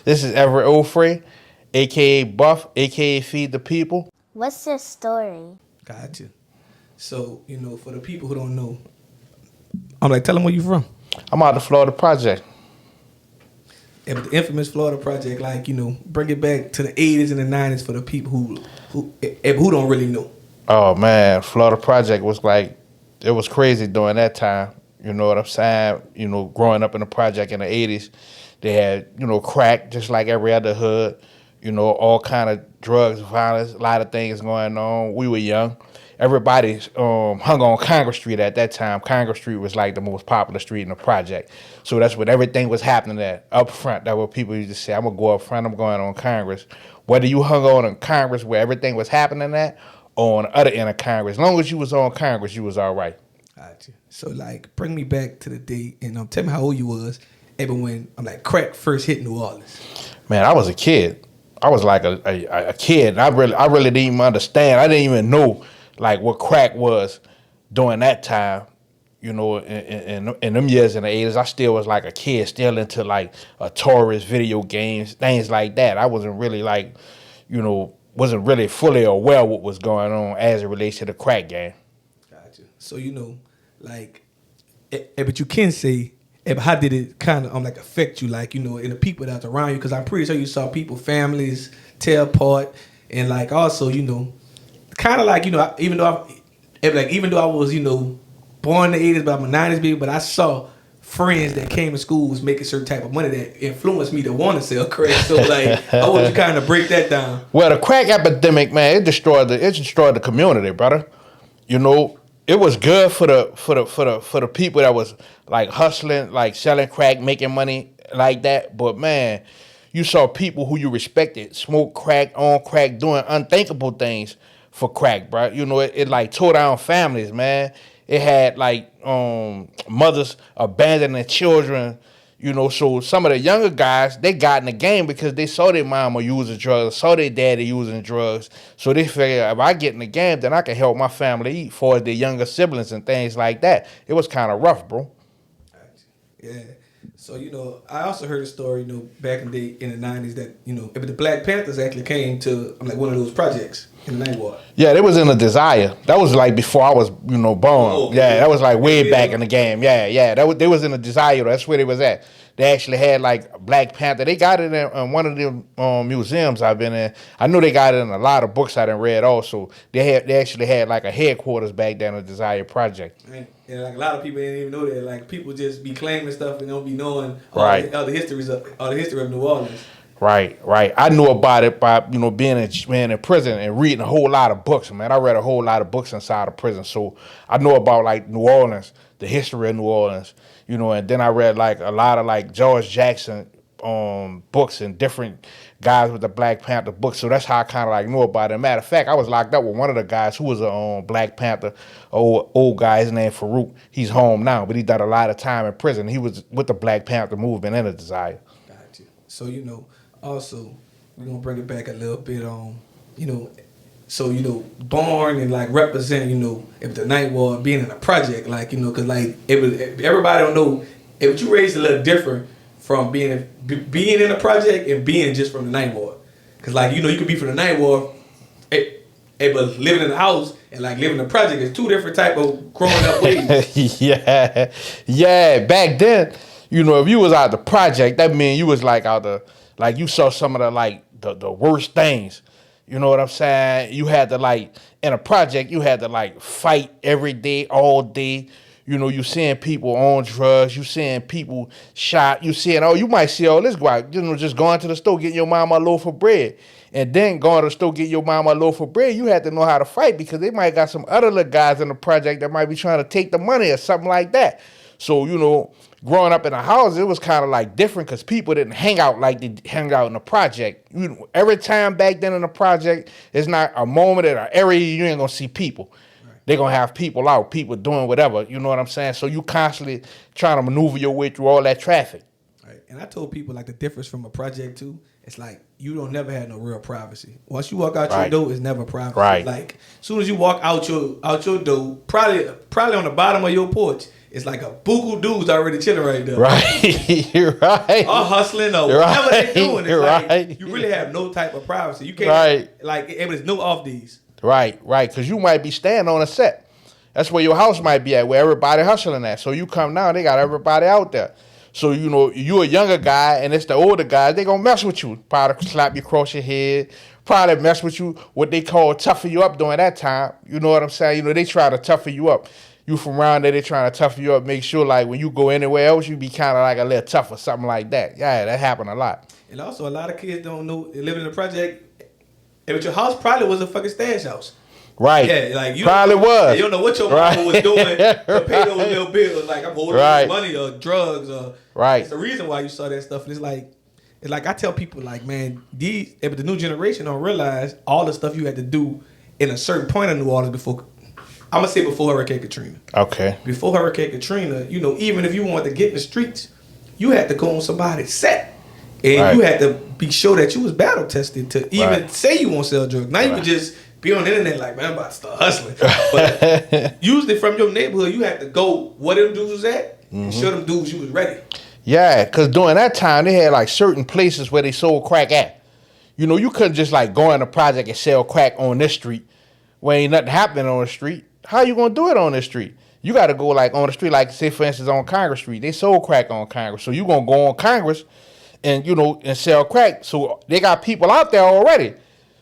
This is Everett Offray, a.k.a. Buff, a.k.a. Feed the People. What's your story? Gotcha. So, for the people who don't know, I'm like, tell them where you from. I'm out of the Florida Project. Yeah, but the infamous Florida Project, bring it back to the 80s and the 90s for the people who don't really know. Oh, man, Florida Project was it was crazy during that time. You know what I'm saying? Growing up in the project in the 80s, they had, crack just like every other hood. All kind of drugs, violence, a lot of things going on. We were young. Everybody hung on Congress Street at that time. Congress Street was like the most popular street in the project. So that's what everything was happening at, up front. That's what people used to say, I'm going to go up front, I'm going on Congress. Whether you hung on Congress where everything was happening at, or on the other end of Congress, as long as you was on Congress, you was all right. Gotcha. So, bring me back to the day and tell me how old you was ever when, crack first hit New Orleans. Man, I was a kid. I was like a kid. I really didn't even understand. I didn't even know what crack was during that time. In them years in the 80s, I still was like a kid, still into a tourist, video games, things like that. I wasn't really wasn't really fully aware what was going on as it relates to the crack game. Gotcha. So but you can say, how did it kind of affect you, in the people that's around you? Because I'm pretty sure you saw families tear apart, and also kind of even though I was born in the 80s, but I'm a 90s baby, but I saw friends that came to school was making certain type of money that influenced me to want to sell crack. So I want to kind of break that down. Well, the crack epidemic, man, it destroyed the community, brother. It was good for the people that was hustling, selling crack, making money like that. But man, you saw people who you respected smoke crack, on crack, doing unthinkable things for crack, bro. It tore down families, man. It had mothers abandoning children. So some of the younger guys, they got in the game because they saw their mama using drugs, saw their daddy using drugs. So they figured, if I get in the game, then I can help my family eat for their younger siblings and things like that. It was kind of rough, bro. Yeah. So, I also heard a story, back in the 90s that, if the Black Panthers actually came to one of those projects in the Ninth Ward. Yeah, they was in a Desire. That was before I was, born. Oh, okay. Yeah, that was way back in the game. Yeah. They was in a Desire. That's where they was at. They actually had Black Panther. They got it in one of the museums I've been in. I knew they got it in a lot of books I done read also. They actually had a headquarters back there in the Desire Project. Right. And a lot of people didn't even know that. People just be claiming stuff and don't be knowing all the history of New Orleans. Right. I knew about it by being in prison and reading a whole lot of books, man. I read a whole lot of books inside of prison, so I know about New Orleans, the history of New Orleans, and then I read a lot of George Jackson books and different guys with the Black Panther books. So that's how I kind of knew about it. Matter of fact, I was locked up with one of the guys who was a Black Panther, old guy. His name Farouk. He's home now, but he done a lot of time in prison. He was with the Black Panther movement in the Desire. Gotcha. So also we're gonna bring it back a little bit on born and represent if the Ninth Ward being in a project because everybody don't know if you raised a little different from being in a project and being just from the Ninth Ward, because you could be from the Ninth Ward, but living in the house and living in the project is two different type of growing up ways. yeah. Back then, if you was out the project, that mean you was out the you saw some of the worst things. You know what I'm saying? You had to in a project, you had to fight every day, all day. You seeing people on drugs, you seeing people shot, you might see all this guy, just going to the store, getting your mama a loaf of bread. And then going to the store, getting your mama a loaf of bread, you had to know how to fight because they might got some other little guys in the project that might be trying to take the money or something like that. So, growing up in a house, it was kind of different because people didn't hang out like they hang out in the project. Every time back then in the project, it's not a moment in an area you ain't going to see people. They're going to have people out, people doing whatever, you know what I'm saying? So you constantly trying to maneuver your way through all that traffic. Right. and I told people like the difference from a project too. It's like you don't never have no real privacy. Once you walk out your door, it's never privacy. Right. Like as soon as you walk out your door, probably on the bottom of your porch, it's like a buku dudes already chilling right there. Right. You're right. Or hustling or whatever they're doing. It's like you really have no type of privacy. You can't like there's no off these. Right. Because you might be staying on a set. That's where your house might be at, where everybody hustling at. So you come down, they got everybody out there. So, you know, you a younger guy and it's the older guys, they gonna mess with you. Probably slap you across your head. Probably mess with you, what they call toughen you up during that time. You know what I'm saying? You know, they try to toughen you up. You from around there, they trying to toughen you up, make sure like when you go anywhere else, you be kind of like a little tough or something like that. Yeah, that happened a lot. And also, a lot of kids don't know, they living in the project, but your house probably was a fucking stash house. Right. Yeah, like you probably was. You don't know what your mama was doing to pay those little bills. Like I'm holding this money or drugs or. Right. It's the reason why you saw that stuff. And it's like I tell people like, man, but the new generation don't realize all the stuff you had to do in a certain point of New Orleans before. I'm gonna say before Hurricane Katrina. Okay. Before Hurricane Katrina, you know, even if you wanted to get in the streets, you had to go on somebody's set, and you had to be sure that you was battle tested to even say you want to sell drugs. Now you can just be on the internet like, man, I'm about to start hustling. But usually from your neighborhood, you had to go where them dudes was at and show them dudes you was ready. Yeah, because during that time, they had like certain places where they sold crack at. You know, you couldn't just like go in a project and sell crack on this street where ain't nothing happening on the street. How you gonna do it on the street? You got to go like on the street, like say for instance on Congress Street. They sold crack on Congress, so you gonna go on Congress and you know and sell crack. So they got people out there already.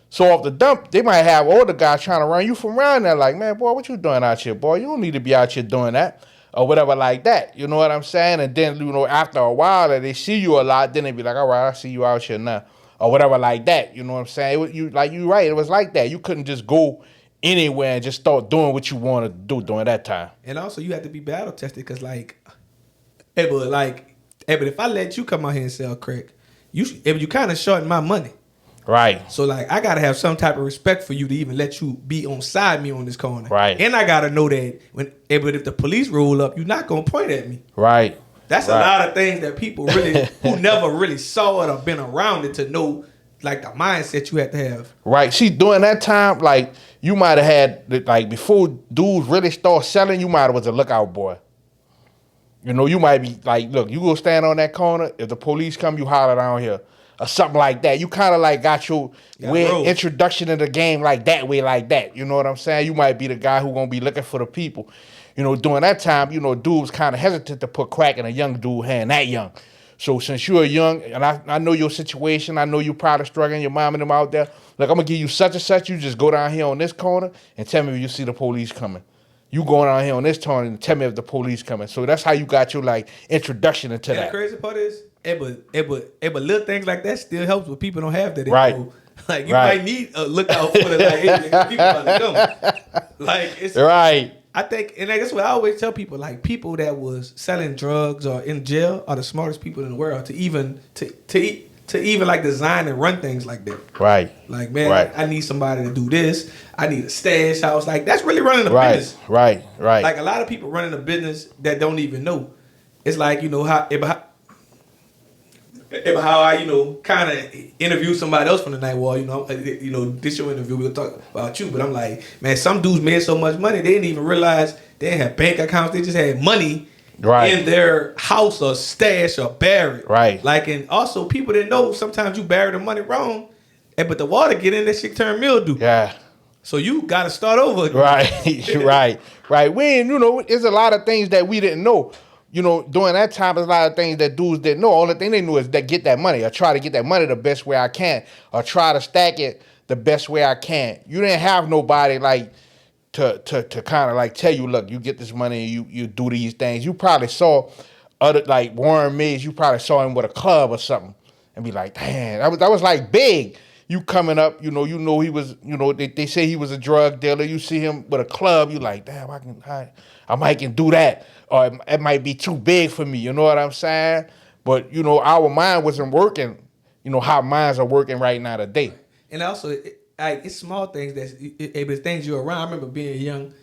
So off the dump, they might have older guys trying to run you from around there, like, man, boy, what you doing out here, boy? You don't need to be out here doing that or whatever like that. You know what I'm saying? And then you know after a while that they see you a lot, then they be like, all right, I see you out here now or whatever like that. You know what I'm saying? You right. It was like that. You couldn't just go anywhere and just start doing what you wanted to do during that time. And also, you have to be battle tested because, but if I let you come out here and sell crack, you kind of shorting my money. Right. So, like, I got to have some type of respect for you to even let you be on side me on this corner. Right. And I got to know that but if the police roll up, you're not going to point at me. Right. That's a lot of things that people really, who never really saw it or been around it to know, like, the mindset you have to have. Right. See, during that time, like, you might have had, like, before dudes really start selling, you might have was a lookout boy. You know, you might be like, look, you go stand on that corner. If the police come, you holler down here. Or something like that. You kind of like got your weird introduction to the game like that way, like that. You know what I'm saying? You might be the guy who gonna be looking for the people. You know, during that time, you know, dudes kind of hesitant to put crack in a young dude hand that young. So since you're young, and I know your situation, I know you probably struggling, your mom and them out there. Look, I'm gonna give you such and such. You just go down here on this corner and tell me if you see the police coming. You going down here on this corner and tell me if the police coming. So that's how you got your like introduction into that. The crazy part is, but little things like that still helps when people don't have that. Right. Info. Like you might need a lookout for the like people about to come. Like it's right. I think, and that's what I always tell people. Like people that was selling drugs or in jail are the smartest people in the world to even like design and run things like that. Right. Like man, I need somebody to do this. I need a stash house. Like that's really running a business. Right. Like a lot of people running a business that don't even know. It's like you know how I, you know, kind of interview somebody else from the night wall, you know, this your interview, we'll talk about you, but I'm like, man, some dudes made so much money, they didn't even realize they didn't have bank accounts, they just had money in their house or stash or buried. Right. Like, and also people didn't know sometimes you bury the money wrong, but the water get in, that shit turn mildew. Yeah. So you got to start over again. Right. We, you know, there's a lot of things that we didn't know. You know, during that time, there's a lot of things that dudes didn't know. Only thing they knew is that get that money or try to get that money the best way I can or try to stack it the best way I can. You didn't have nobody like to kind of like tell you, look, you get this money and you do these things. You probably saw other like Warren Mays. You probably saw him with a club or something and be like, damn, that was like big. You coming up, you know he was, you know, they say he was a drug dealer. You see him with a club, you like, damn, I might can do that. Or it might be too big for me, you know what I'm saying? But, you know, our mind wasn't working, you know, how minds are working right now today. And also, it's small things it's things you're around. I remember being young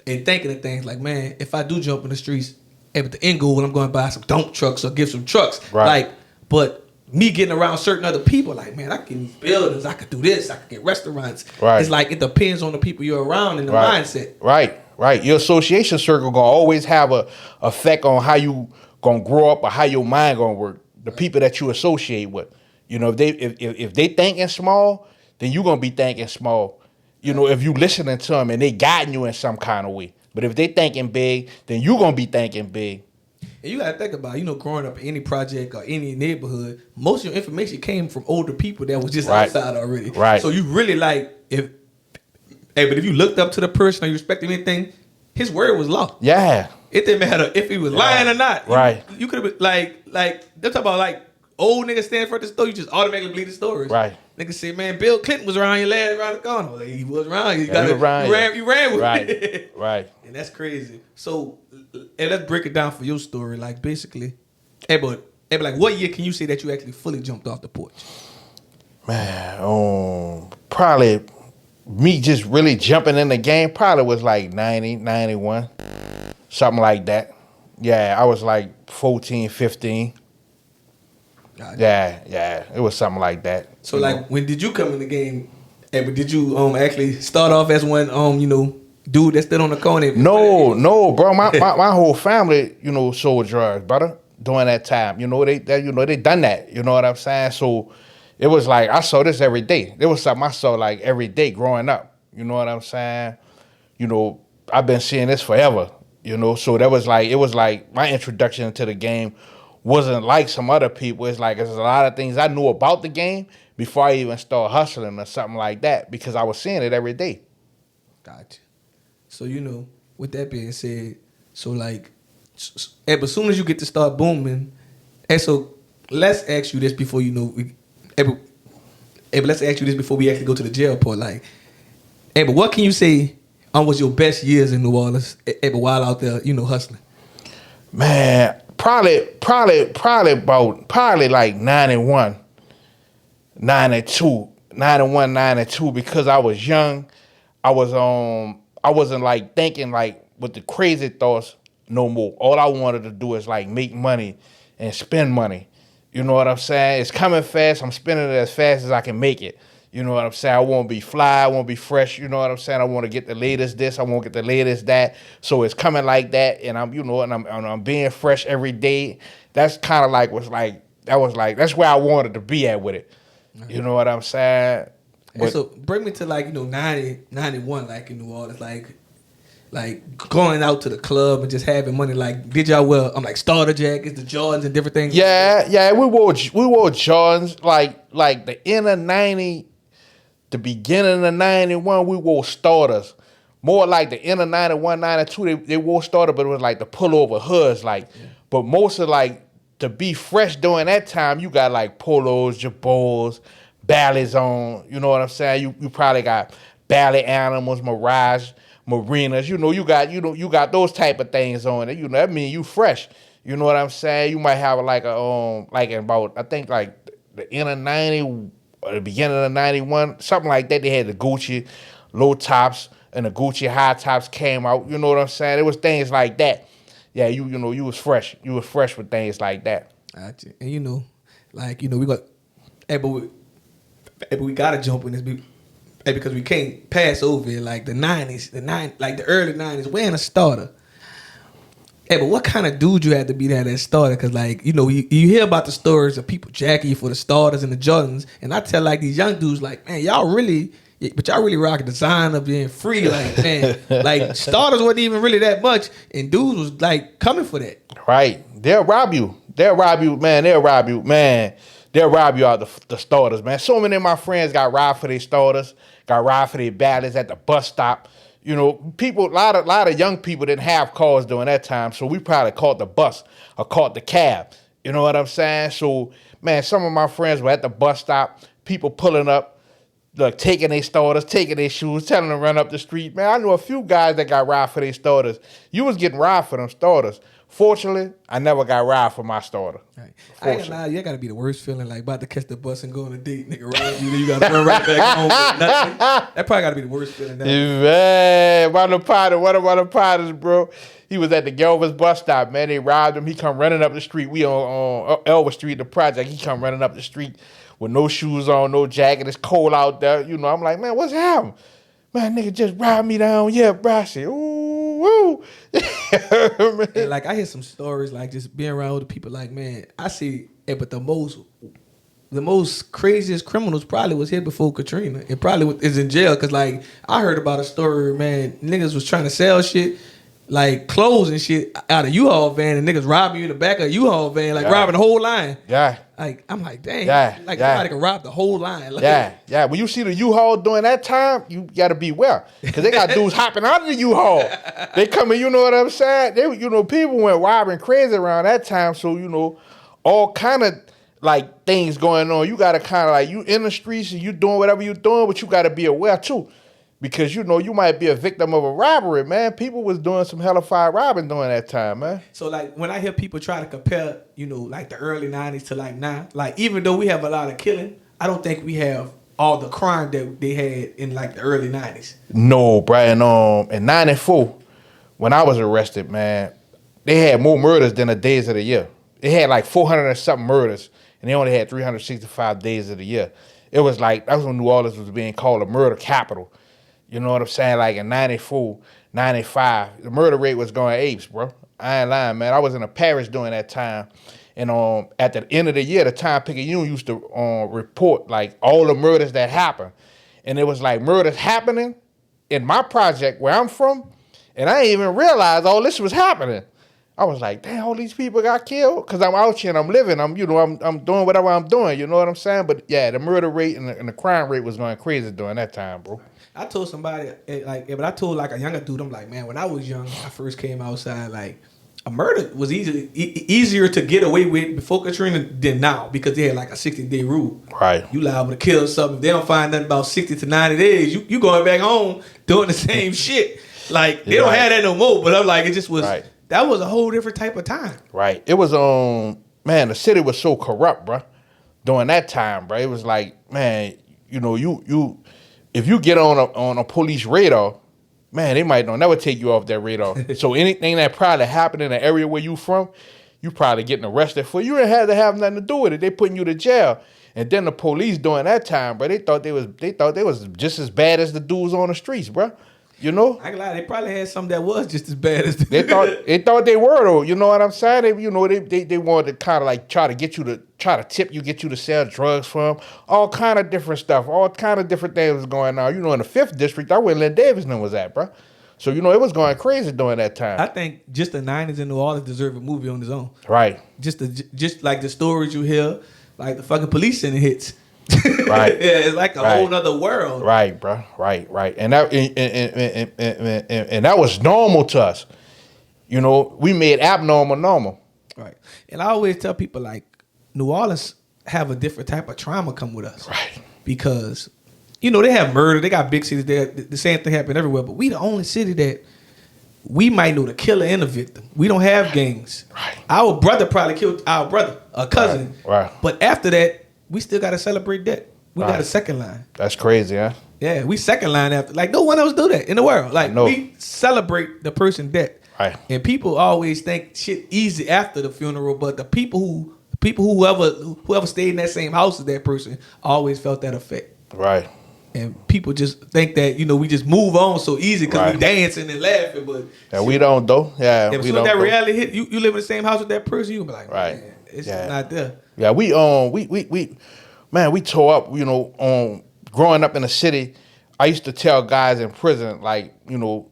and thinking of things like, man, if I do jump in the streets, at the end goal, I'm going to buy some dump trucks or give some trucks. Right. Like, but me getting around certain other people, like, man, I can get these buildings, I could do this, I could get restaurants. Right. It's like it depends on the people you're around and the Right. mindset. Right. Your association circle gonna always have a effect on how you gonna grow up or how your mind gonna work. The people that you associate with. You know, if they thinking small, then you gonna be thinking small. You know, if you listening to them and they guiding you in some kind of way. But if they thinking big, then you gonna be thinking big. And you gotta think about, growing up in any project or any neighborhood, most of your information came from older people that was just outside already. Right. So you really but if you looked up to the person or you respected anything, his word was law. Yeah. It didn't matter if he was lying or not. Right. You could have been like they're talking about like old niggas standing for the store, you just automatically believe the stories. Right. Niggas say, man, Bill Clinton was around your last around the corner. Well, he was around. You ran with Right. Right. And that's crazy. So, and let's break it down for your story. Like, basically, but like, what year can you say that you actually fully jumped off the porch? Man, probably me just really jumping in the game probably was like 90, 91, something like that. Yeah, I was like 14, 15. Gotcha. Yeah, it was something like that. So, like, when did you come in the game? But did you actually start off as one dude that stood on the corner? No, bro. My whole family, sold drugs, brother. During that time, they done that. You know what I'm saying? So it was like I saw this every day. It was something I saw like every day growing up. You know what I'm saying? I've been seeing this forever. So it was like my introduction to the game wasn't like some other people. It's like there's a lot of things I knew about the game before I even started hustling or something like that because I was seeing it every day. Gotcha. So, with that being said, so like, but as soon as you get to start booming, and so let's ask you this before let's ask you this before we actually go to the jail part. Like, but what can you say was your best years in New Orleans while out there, hustling? Man, probably like 91, 92, 91, 92 because I was young. I wasn't like thinking like with the crazy thoughts no more. All I wanted to do is like make money and spend money. You know what I'm saying? It's coming fast. I'm spending it as fast as I can make it. You know what I'm saying? I want to be fly. I want to be fresh. You know what I'm saying? I want to get the latest this. I want to get the latest that. So it's coming like that, and I'm being fresh every day. That's kind of like that's where I wanted to be at with it. You know what I'm saying? And so bring me to like 90, 91, like in New Orleans, like going out to the club and just having money. Like, did y'all wear like starter jackets, the Jordans, and different things? Yeah. We wore Jordans like the end of 90. The beginning of 91, we wore starters. More like the end of 91, 92, they wore starters, but it was like the pullover hoods. But most of like, to be fresh during that time, you got like polos, jabos, ballets on. You know what I'm saying? You probably got ballet animals, mirage, marinas. You got those type of things on it. That mean you fresh. You know what I'm saying? You might have like I think like the end of 90, or the beginning of 91, something like that. They had the Gucci low tops and the Gucci high tops came out. You know what I'm saying? It was things like that. Yeah, you was fresh. You was fresh with things like that. Gotcha. And we got, but we gotta jump in this because we can't pass over it. Like the 90s, like the early 90s, wearing a starter. Hey, but what kind of dude you had to be that starter? Because, like, you hear about the stories of people jacking you for the starters and the Jordans. And I tell, like, these young dudes, like, man, y'all really rock a design of being free. Like, man, like, starters wasn't even really that much. And dudes was, like, coming for that. Right. They'll rob you, man. They'll rob you out the starters, man. So many of my friends got robbed for their starters, got robbed for their ballets at the bus stop. People, a lot of young people didn't have cars during that time, so we probably caught the bus or caught the cab. You know what I'm saying? So, man, some of my friends were at the bus stop, people pulling up, like taking their starters, taking their shoes, telling them to run up the street. Man, I knew a few guys that got robbed for their starters. You was getting robbed for them starters. Fortunately, I never got robbed for my starter. Right. I ain't gonna lie, you gotta be the worst feeling, like about to catch the bus and go on a date, nigga. Right? You gotta run right back home. That probably gotta be the worst feeling. Man, one of the partners, bro. He was at the Gilbert's bus stop, man. They robbed him. He come running up the street. We on Elwood Street, the project. He come running up the street with no shoes on, no jacket. It's cold out there. You know, I'm like, man, what's happening? Man, nigga just robbed me down. Yeah, bro. I said, ooh, woo. And like, I hear some stories, like just being around with people, like, man, I see it, but the most craziest criminals probably was here before Katrina. It probably is in jail, because, like, I heard about a story, man, niggas was trying to sell shit, like clothes and shit, out of U-Haul van, and niggas robbing you in the back of a U-Haul van, like robbing the whole line. Yeah. Like, I'm like, dang. Somebody can rob the whole line. Like, yeah. When you see the U-Haul during that time, you got to beware. Because they got dudes hopping out of the U-Haul. They coming, you know what I'm saying? People went robbing crazy around that time. So, all kind of, like, things going on. You got to kind of, like, you in the streets and you doing whatever you doing, but you got to be aware, too. Because, you might be a victim of a robbery, man. People was doing some hellified robbing during that time, man. So, like, when I hear people try to compare, like the early 90s to, like, now, like, even though we have a lot of killing, I don't think we have all the crime that they had in, like, the early 90s. No, Brian. In 94, when I was arrested, man, they had more murders than the days of the year. They had, like, 400 and something murders, and they only had 365 days of the year. It was like, that was when New Orleans was being called a murder capital. You know what I'm saying? Like in 94, 95, the murder rate was going apes, bro. I ain't lying, man. I was in a parish during that time. And at the end of the year, the Time-Picayune used to report like all the murders that happened. And it was like murders happening in my project where I'm from. And I didn't even realize all this was happening. I was like, damn, all these people got killed? Because I'm out here and I'm living. I'm doing whatever I'm doing. You know what I'm saying? But yeah, the murder rate and the crime rate was going crazy during that time, bro. I told somebody, but I told like a younger dude, I'm like, man, when I was young, I first came outside, like, a murder was easier to get away with before Katrina than now, because they had like a 60-day rule. Right. You liable to kill something. They don't find nothing about 60 to 90 days. You going back home doing the same shit. Like, they don't have that no more, but I'm like, it just was, that was a whole different type of time. Right. It was, man, the city was so corrupt, bro, during that time, bro. It was like, man, if you get on a police radar, man, they might not never take you off that radar. So anything that probably happened in the area where you from, you probably getting arrested for. You didn't have to have nothing to do with it. They putting you to jail. And then the police during that time, bro, they thought they was just as bad as the dudes on the streets, bro. I ain't gonna lie, they probably had something that was just as bad as they thought they were, though. You know what I'm saying? They wanted to kind of like try to get you to sell drugs from all kind of different stuff, all kind of different things was going on. In the 5th district, I where Lynn Davidson was at, bro. So it was going crazy during that time. I think just the 90s in New Orleans deserve a movie on its own. Right. Just like the stories you hear, like the fucking police sending hits. Right. Yeah, it's like a whole nother world. Right, bro. Right. And that and that was normal to us. We made abnormal normal. Right. And I always tell people, like, New Orleans have a different type of trauma come with us. Right. Because, they have murder. They got big cities there. The same thing happen everywhere. But we the only city that we might know the killer and the victim. We don't have gangs. Right. Our brother probably killed our brother, a cousin. Right. But after that, we still got to celebrate that. We got a second line. That's crazy, huh? Yeah, we second line after. Like, no one else do that in the world. Like, we celebrate the person dead. Right. And people always think shit easy after the funeral, but the whoever stayed in that same house as that person always felt that effect. Right. And people just think that, we just move on so easy because we dancing and laughing. But shit, we don't, though. Yeah, we don't. That reality hit, you live in the same house with that person, you be like, right. Man, it's just not there. Yeah, we tore up, growing up in the city. I used to tell guys in prison, like, you're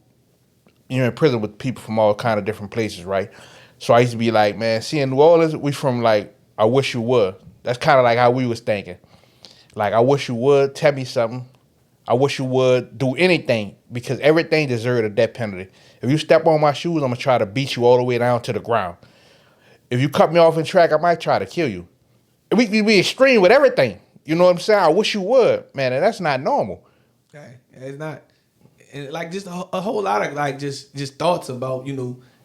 in prison with people from all kind of different places, right? So I used to be like, man, see, in New Orleans, we from, like, I wish you would. That's kind of like how we was thinking. Like, I wish you would tell me something. I wish you would do anything, because everything deserves a death penalty. If you step on my shoes, I'm going to try to beat you all the way down to the ground. If you cut me off in track, I might try to kill you. We be extreme with everything. You know what I'm saying? I wish you would, man, and that's not normal. Okay. It's not. And like just a whole lot of like just thoughts about,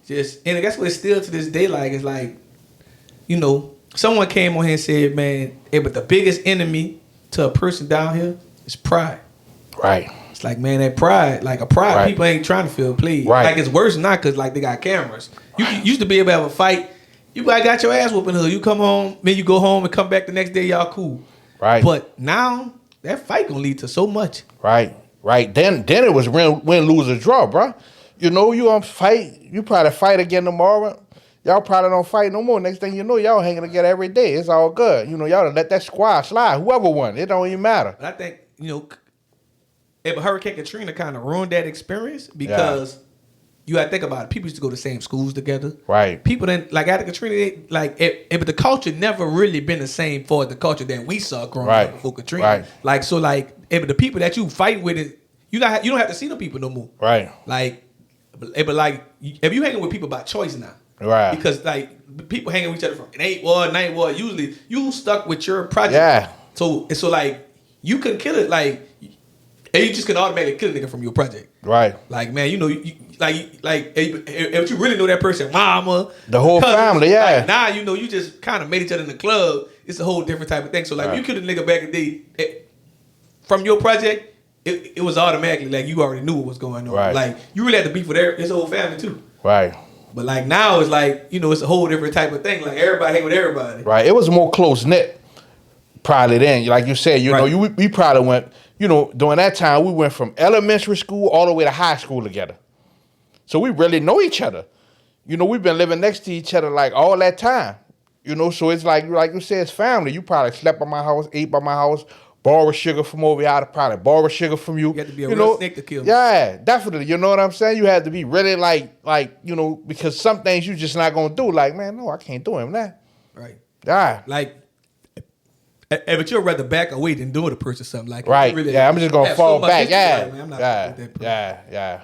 just, and that's what it's still to this day like. It's like, you know, someone came on here and said, man, but the biggest enemy to a person down here is pride. Right. It's like, man, that pride, like a pride, Right. people ain't trying to feel played. Right. Like it's worse now because like they got cameras. You used to be able to have a fight. You got your ass whooping hood. You come home, then you go home and come back the next day, y'all cool. Right. But now that fight gonna lead to so much. Right. Then it was win, lose, or draw, bro. You know, you fight. You probably fight again tomorrow. Y'all probably don't fight no more. Next thing you know, y'all hanging together every day. It's all good. You know, y'all let that squad slide. Whoever won, it don't even matter. But I think, you know, if Hurricane Katrina kind of ruined that experience because you got to think about it. People used to go to the same schools together. Right. People didn't, like after Katrina, but the culture never really been the same for the culture that we saw growing up before Katrina. Right. Like, so like, if the people that you fight with, you don't have to see them people no more. Right. Like, but like, if you hanging with people by choice now. Right. Because like, people hanging with each other from an 8 war, 9 war, usually you stuck with your project. Yeah. So like, you can kill it, like, and you just can automatically kill a nigga from your project. Right. Like, man, you know, if you really know that person, mama, The whole family, yeah. Like, now, you know, you just kind of met each other in the club. It's a whole different type of thing. So, like, when you killed a nigga back in the day, from your project, it was automatically, like, you already knew what was going on. Right. Like, you really had to beef with his whole family, too. Right. But, like, now it's like, you know, it's a whole different type of thing. Like, everybody hang with everybody. Right. It was more close-knit probably then. Like you said, you know, we probably went, you know, during that time, we went from elementary school all the way to high school together. So we really know each other. You know, we've been living next to each other like all that time. You know, so it's like you said, it's family. You probably slept by my house, ate by my house, borrowed sugar from over here. I'd probably borrow sugar from you. You had to be a you real know, snake to kill me. Yeah, definitely. You know what I'm saying? You had to be really like, you know, because some things you just not going to do. Like, man, no, I can't do him that. Right. Yeah. Like, but you'd rather back away than do it to person something like right. Really I'm just going to fall back. Yeah. Like, man, I'm not with that person. Yeah.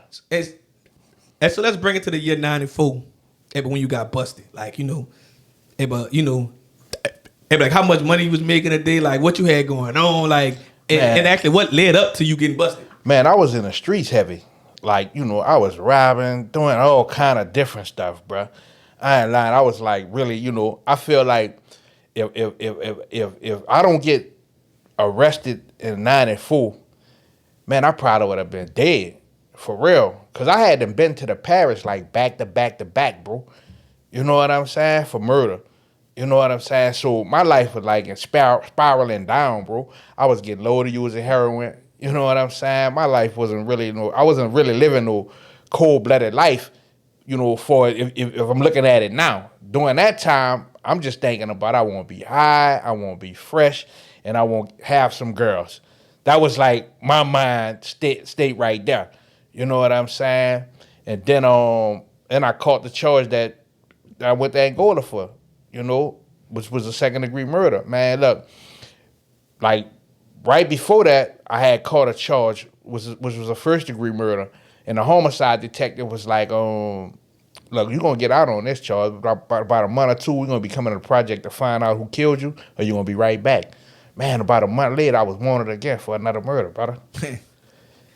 And so let's bring it to the year 94. But when you got busted, like, you know, like how much money you was making a day, like what you had going on, like, and actually what led up to you getting busted. Man, I was in the streets heavy. Like, you know, I was robbing, doing all kind of different stuff, bro. I ain't lying. I was like, really, you know, I feel like if I don't get arrested in 94, man, I probably would have been dead. For real. Because I hadn't been to the parish like back to back, bro. You know what I'm saying? For murder. You know what I'm saying? So my life was like spiraling down, bro. I was getting loaded using heroin. You know what I'm saying? My life wasn't really, I wasn't really living no cold-blooded life, you know, for if I'm looking at it now. During that time, I'm just thinking about I want to be high, I want to be fresh, and I want to have some girls. That was like my mind state right there. You know what I'm saying? And then I caught the charge that I went to Angola for, you know, which was a second-degree murder. Man, look, like right before that, I had caught a charge, which was a first-degree murder, and the homicide detective was like, look, you're going to get out on this charge. About a month or two, we're going to be coming to the project to find out who killed you, or you're going to be right back. Man, about a month later, I was wanted again for another murder, brother.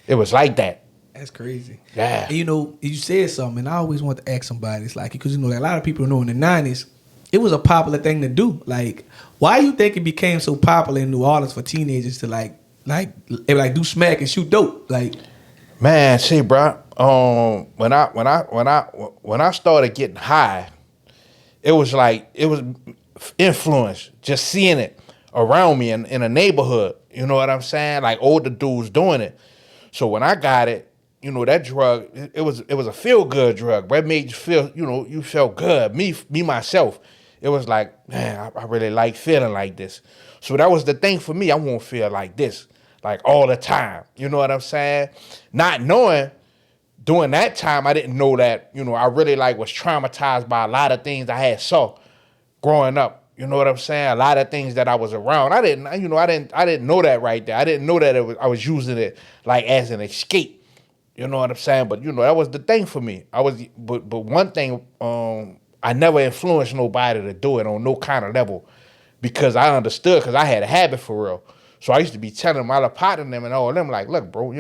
It was like that. That's crazy. Yeah. And you know, you said something, and I always want to ask somebody. It's like, because you know, like, a lot of people know in the 90s, it was a popular thing to do. Like, why you think it became so popular in New Orleans for teenagers to like do smack and shoot dope? Like, man, see, bro, when I started getting high, it was influence, just seeing it around me in a neighborhood. You know what I'm saying? Like older dudes doing it. So when I got it, you know, that drug, it was a feel-good drug, but it made you feel, you know, you felt good. Me myself, it was like, man, I really like feeling like this. So that was the thing for me. I won't feel like this, like all the time. You know what I'm saying? Not knowing, during that time, I didn't know that, you know, I really was traumatized by a lot of things I had saw growing up. You know what I'm saying? A lot of things that I was around. I didn't know that right there. I didn't know that I was using it like as an escape. You know what I'm saying? But you know, that was the thing for me. But one thing, I never influenced nobody to do it on no kind of level because I understood, because I had a habit for real. So I used to be telling my partner them and all of them, like, look, bro,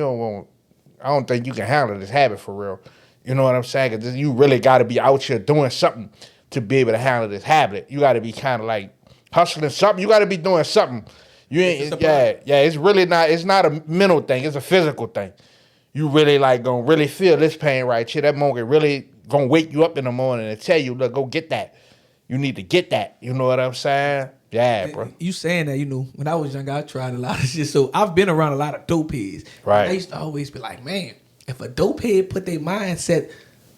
I don't think you can handle this habit for real. You know what I'm saying? 'Cause you really got to be out here doing something to be able to handle this habit. You got to be kind of like hustling something. You got to be doing something. You ain't, yeah. It's really not. It's not a mental thing. It's a physical thing. You really like gonna really feel this pain right here. That monkey really gonna wake you up in the morning and tell you, look, go get that. You need to get that. You know what I'm saying? Yeah, bro. You saying that, when I was young, I tried a lot of shit. So I've been around a lot of dope heads. Right. I used to always be like, man, if a dope head put their mindset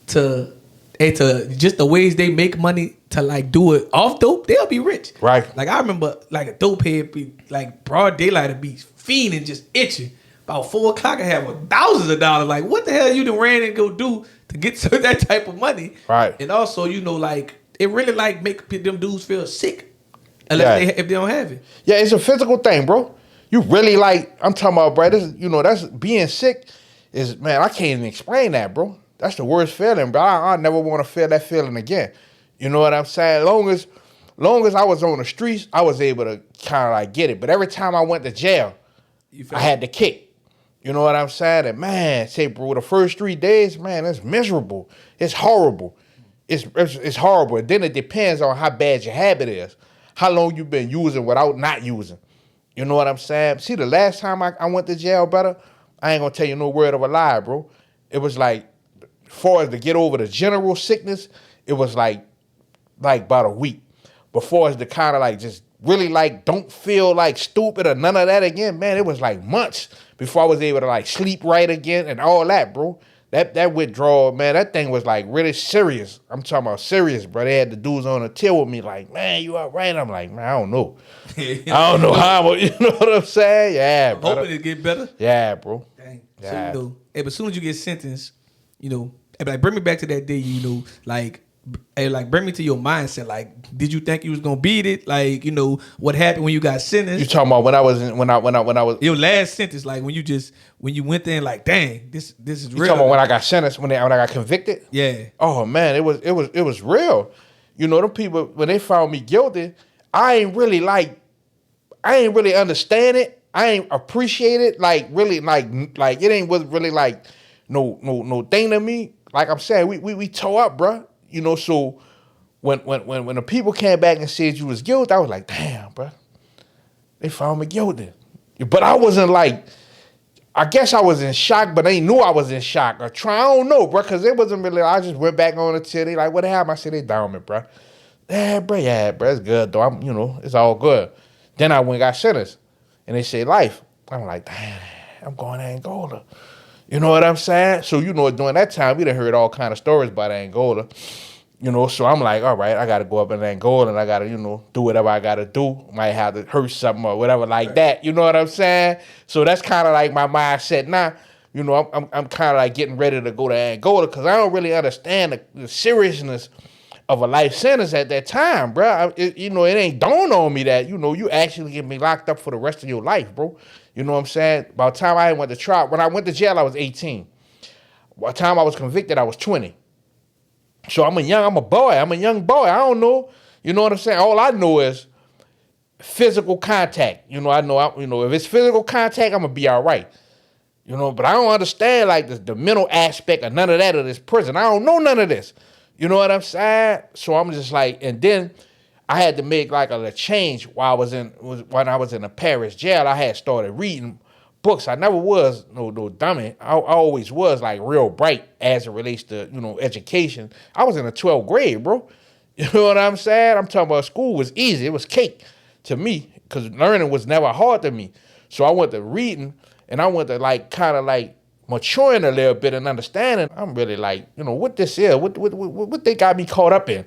to just the ways they make money to like do it off dope, they'll be rich. Right. Like I remember like a dope head be like broad daylight to be fiending, just itching. About 4 o'clock I have thousands of dollars. Like what the hell you done ran and go do to get to that type of money? Right. And also, like it really like make them dudes feel sick unless if they don't have it. Yeah, it's a physical thing, bro. You really like, I'm talking about, bro, this, that's being sick is, man, I can't even explain that, bro. That's the worst feeling, bro. I never want to feel that feeling again. You know what I'm saying? Long as I was on the streets, I was able to kind of like get it. But every time I went to jail, I had to kick. You know what I'm saying? And man, say, bro, the first 3 days, man, it's miserable. It's horrible. It's horrible. And then it depends on how bad your habit is. How long you been using without not using. You know what I'm saying? See, the last time I went to jail, brother, I ain't gonna tell you no word of a lie, bro. It was like, as far as to get over the general sickness, it was like about a week. Before it's the kind of like just really like don't feel like stupid or none of that again, man, it was like months before I was able to like sleep right again and all that, bro. That withdrawal, man, that thing was like really serious. I'm talking about serious, bro. They had the dudes on the till with me like, man, you all right? I'm like, man, I don't know. I don't know how, you know what I'm saying? Yeah, bro. Hoping it get better. Yeah, bro. Dang. Yeah. So, but as soon as you get sentenced, like bring me back to that day, like bring me to your mindset. Like, did you think you was gonna beat it? Like, what happened when you got sentenced? You talking about when I was your last sentence, like when you went there and like, dang, this is real. You talking about when I got sentenced, when I got convicted? Yeah. Oh man, it was real. Them people, when they found me guilty, I ain't really understand it. I ain't appreciate it. Like really, like it ain't was really like no thing to me. Like I'm saying, we tore up, bruh. So when the people came back and said you was guilty, I was like, damn, bruh. They found me guilty. But I wasn't like, I guess I was in shock, but they knew I was in shock. I don't know, bruh, because it wasn't really, I just went back on the titty, like, what happened? I said, they down me, bruh. Yeah, bruh, it's good, though. It's all good. Then I went and got sentenced, and they said life. I'm like, damn, I'm going to Angola. You know what I'm saying? So, during that time, we done heard all kind of stories about Angola. So I'm like, all right, I got to go up in Angola and I got to, do whatever I got to do. Might have to hurt something or whatever like that. You know what I'm saying? So that's kind of like my mindset now. I'm kind of like getting ready to go to Angola because I don't really understand the seriousness of a life sentence at that time, bro. It ain't dawned on me that, you actually get me locked up for the rest of your life, bro. You know what I'm saying? By the time I went to trial, when I went to jail, I was 18. By the time I was convicted, I was 20. So I'm a young boy. I don't know. You know what I'm saying? All I know is physical contact. I know, if it's physical contact, I'm going to be all right. But I don't understand like the mental aspect of none of that of this prison. I don't know none of this. You know what I'm saying? So I'm just like, and then I had to make like a change when I was in the Paris jail. I had started reading books. I never was no dummy. I always was like real bright as it relates to, education. I was in the 12th grade, bro. You know what I'm saying? I'm talking about school was easy. It was cake to me because learning was never hard to me. So I went to reading and I went to like kind of like maturing a little bit and understanding. I'm really like, what this is, what they got me caught up in.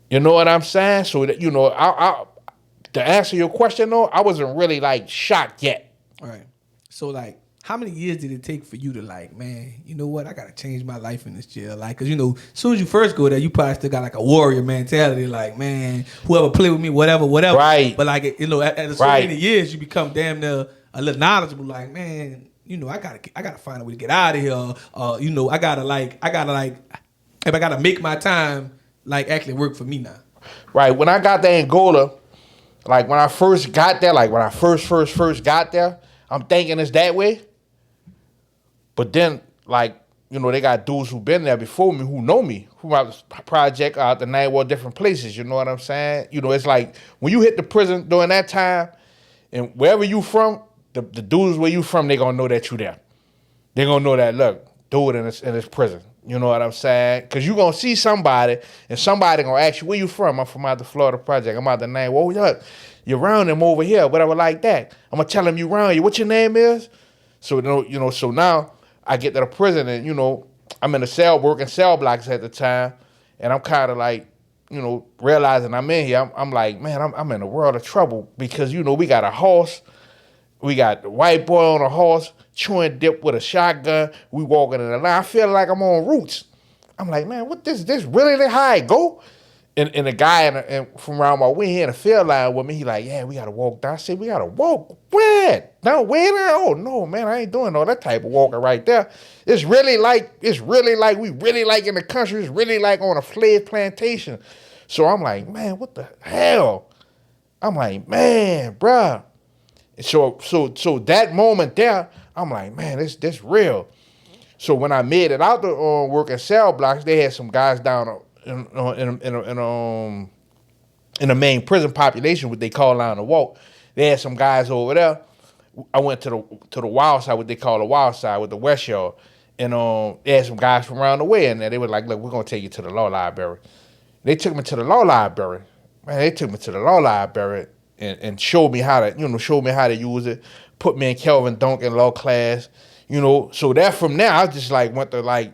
You know what I'm saying? So that, to answer your question though, I wasn't really like shocked yet. All right. So like, how many years did it take for you to like, man, you know what? I got to change my life in this jail. Like, cause as soon as you first go there, you probably still got like a warrior mentality. Like, man, whoever play with me, whatever. Right. But like, at so many years, you become damn near a little knowledgeable. Like, man, I gotta find a way to get out of here. I gotta make my time like actually work for me now. Right. When I got to Angola, like when I first got there, like when I first got there, I'm thinking it's that way. But then, like, you know, they got dudes who been there before me who know me, who out the project, out the night, well, different places. You know what I'm saying? You know, it's like when you hit the prison during that time, and wherever you from, the dudes where you from, they gonna know that you there. They gonna know that, look, dude in this prison. You know what I'm saying? Because you gonna see somebody, and somebody gonna ask you, where you from? I'm from out the Florida project. I'm out the name. Well, look, you're around them over here, whatever like that. I'm gonna tell them you around you. What your name is? So, you know, so now I get to the prison, and, you know, I'm in the cell, working cell blocks at the time, and I'm kind of like, you know, realizing I'm in here. I'm like, man, I'm in a world of trouble because, you know, we got a horse. We got the white boy on a horse, chewing dip with a shotgun. We walking in the line. I feel like I'm on Roots. I'm like, man, what this really how it go? And the guy from around my way here in the field line with me, he like, yeah, we gotta walk down. I said, we gotta walk? Where? No, where? Oh no, man, I ain't doing all that type of walking right there. It's really like we really like in the country. It's really like on a slave plantation. So I'm like, man, what the hell? I'm like, man, bruh. So that moment there, I'm like, man, this real. So when I made it out the working cell blocks, they had some guys down in the main prison population, what they call down the walk. They had some guys over there. I went to the wild side, what they call the wild side, with the West Yard, and they had some guys from around the way in there. They were like, look, we're gonna take you to the law library. They took me to the law library. Man, they took me to the law library and showed me how to use it. Put me in Kelvin Duncan law class. You know, so that from there, I just like went to like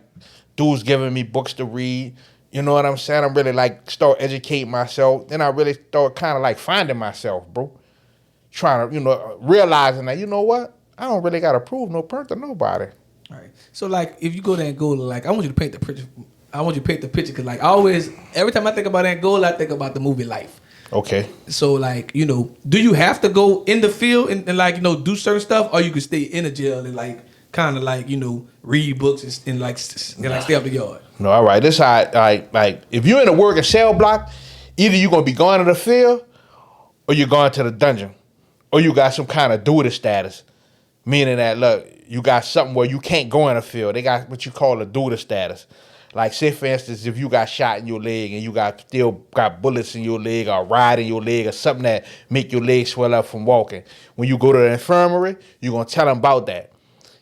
dudes giving me books to read. You know what I'm saying? I'm really like start educating myself. Then I really start kind of like finding myself, bro. Trying to, you know, realizing that, you know what? I don't really got to prove no point to nobody. All right. So like, if you go to Angola, like I want you to paint the picture. I want you to paint the picture because like every time I think about Angola, I think about the movie Life. Okay. So like, you know, do you have to go in the field and like, you know, do certain stuff, or you can stay in the jail and like kind of like, you know, read books and like stay up the yard? No, all right. This how like if you're in a working cell block, either you're gonna be going to the field or you're going to the dungeon, or you got some kind of duty status, meaning that look, you got something where you can't go in the field. They got what you call a duty status. Like say for instance, if you got shot in your leg and you still got bullets in your leg or a rod in your leg or something that make your leg swell up from walking, when you go to the infirmary, you're gonna tell them about that.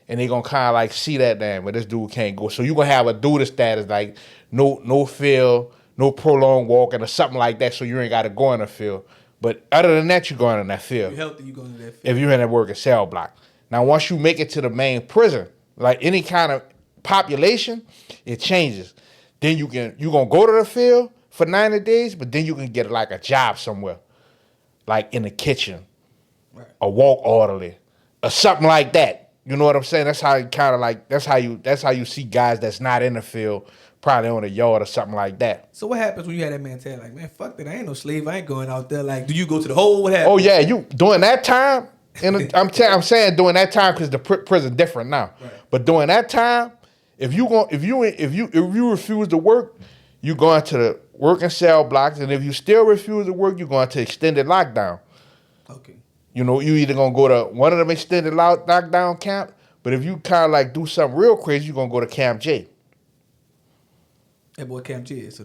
And they gonna kind of like see that damn, but this dude can't go. So you gonna have a duty status like no field, no prolonged walking or something like that. So you ain't gotta go in the field. But other than that, you're going in that field. If you're healthy, you going to that field. If you're in a working cell block. Now once you make it to the main prison, like any kind of population, it changes. Then you gonna go to the field for 90 days, but then you can get like a job somewhere, like in the kitchen, right, a walk orderly, or something like that. You know what I'm saying? That's how you kind of like, that's how you see guys that's not in the field, probably on the yard or something like that. So what happens when you have that mentality? Like, man, fuck that, I ain't no slave, I ain't going out there. Like, do you go to the hole? What happens? Oh yeah, you during that time, and I'm saying during that time because the prison different now. Right. But during that time, if you refuse to work, you going to the working cell blocks, and if you still refuse to work, you're going to extended lockdown. Okay. You know, you either gonna go to one of them extended lockdown camp, but if you kind of like do something real crazy, you're gonna go to Camp J. That boy Camp J is.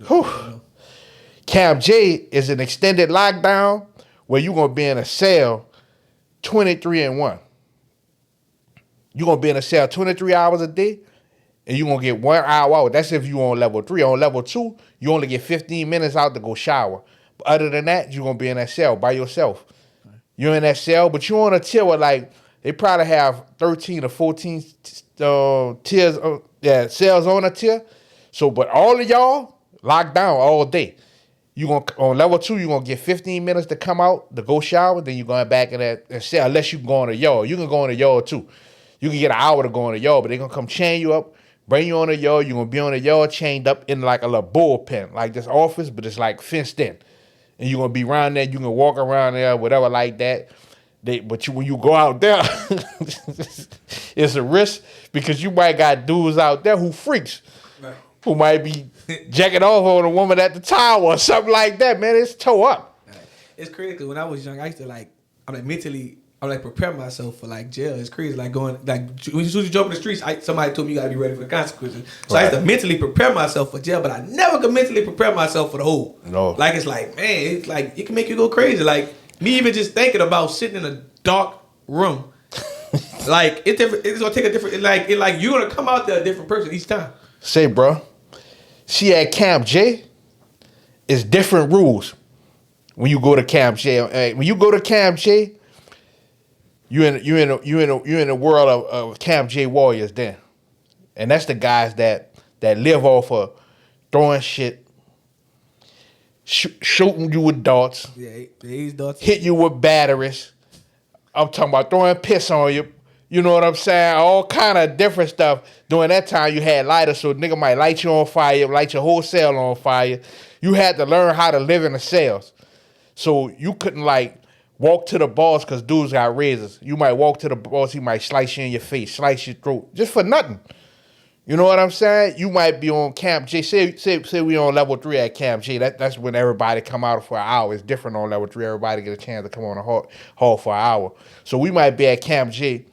Camp J is an extended lockdown where you're gonna be in a cell 23-1. You're gonna be in a cell 23 hours a day, and you're gonna get 1 hour out. That's if you on level 3. On level 2, you only get 15 minutes out to go shower. But other than that, you're gonna be in that cell by yourself. You're in that cell, but you're on a tier where like they probably have 13 or 14 tiers, cells on a tier. So, but all of y'all locked down all day. You gonna on level 2, you're gonna get 15 minutes to come out to go shower. Then you're going back in that cell unless you go on the yard. You can go on the yard too. You can get an hour to go on the yard, but they're gonna come chain you up, bring you on the yard. You're gonna be on the yard chained up in like a little bullpen, like this office, but it's like fenced in. And you're gonna be around there. You can walk around there, whatever like that. When you go out there, it's a risk because you might got dudes out there who freaks, right, who might be jacking off on a woman at the tower or something like that. Man, it's toe up. It's crazy because when I was young, I used to mentally, I'm like prepare myself for like jail. It's crazy. Like going like when you jump in the streets, somebody told me you gotta be ready for the consequences. So I had to mentally prepare myself for jail, but I never could mentally prepare myself for the hole. No. Like it's like, man, it's like it can make you go crazy. Like me even just thinking about sitting in a dark room. Like it's different. It's gonna take a different. Like you're gonna come out there a different person each time. Say, bro, see at Camp J, it's different rules when you go to Camp J. When you go to Camp J, you in the world of Camp J warriors then, and that's the guys that live off of throwing shit, shooting you with darts, darts, hit you with batteries. I'm talking about throwing piss on you. You know what I'm saying? All kind of different stuff. During that time, you had lighters, so nigga might light you on fire, light your whole cell on fire. You had to learn how to live in the cells. So you couldn't like walk to the boss because dudes got razors. You might walk to the boss, he might slice you in your face, slice your throat, just for nothing. You know what I'm saying? You might be on Camp J. Say we on level 3 at Camp J. That's when everybody come out for an hour. It's different on level 3. Everybody get a chance to come on the hall for an hour. So we might be at Camp J,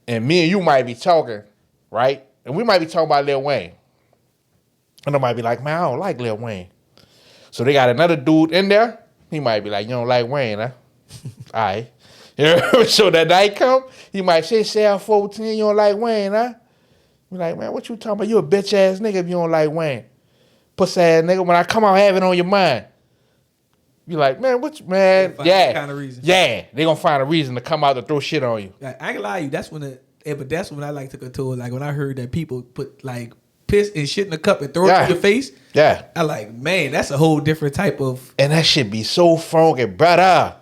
and me and you might be talking, right? And we might be talking about Lil Wayne. And I might be like, man, I don't like Lil Wayne. So they got another dude in there. He might be like, you don't like Wayne, huh? All right. So that night come, he might say, Sal 14, you don't like Wayne, huh? Be like, man, what you talking about? You a bitch ass nigga if you don't like Wayne. Pussy ass nigga, when I come out, have it on your mind. You like, man, man, yeah. Kind of reason. Yeah, they gonna find a reason to come out to throw shit on you. I ain't gonna lie to you, that's when I like took a tour. Like when I heard that people put like piss and shit in a cup and throw it in your face. Yeah. I like, man, that's a whole different type of. And that shit be so funky, brother.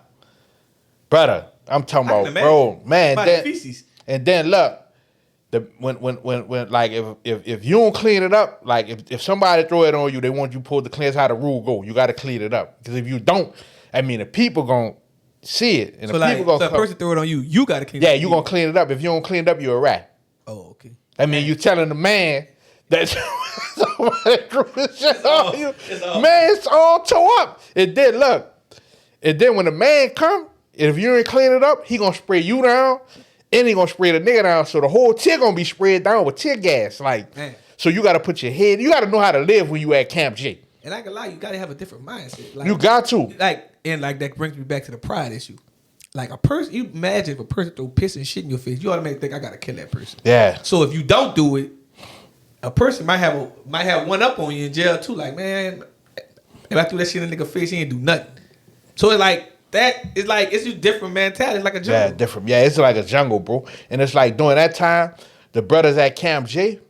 I'm talking about, bro, man. And then look. When like if you don't clean it up, like if somebody throw it on you, they want you pulled to clean. That's how the rule go. You got to clean it up because if you don't, I mean the people gonna see it, and so the people gonna. So a person throw it on you, you got to clean. Yeah, you gonna clean it up. If you don't clean it up, you're a rat. Oh, okay. I mean, you telling the man that somebody threw this shit on you, man, it's all tore up. It did look. And then when the man come, if you ain't clean it up, he gonna spray you down. And he gonna spray the nigga down, so the whole tear gonna be sprayed down with tear gas. Like, man. So you gotta put your head, you gotta know how to live when you at Camp J. And I ain't gonna lie, you gotta have a different mindset. Like, you got to. And that brings me back to the pride issue. Like a person, you imagine if a person throw piss and shit in your face, you automatically think I gotta kill that person. Yeah. So if you don't do it, a person might have one up on you in jail too. Like, man, if I threw that shit in a nigga face, he ain't do nothing. So it's like. It's just different mentality. It's like a jungle. Yeah, different. Yeah, it's like a jungle, bro. And it's like during that time, the brothers at Camp J,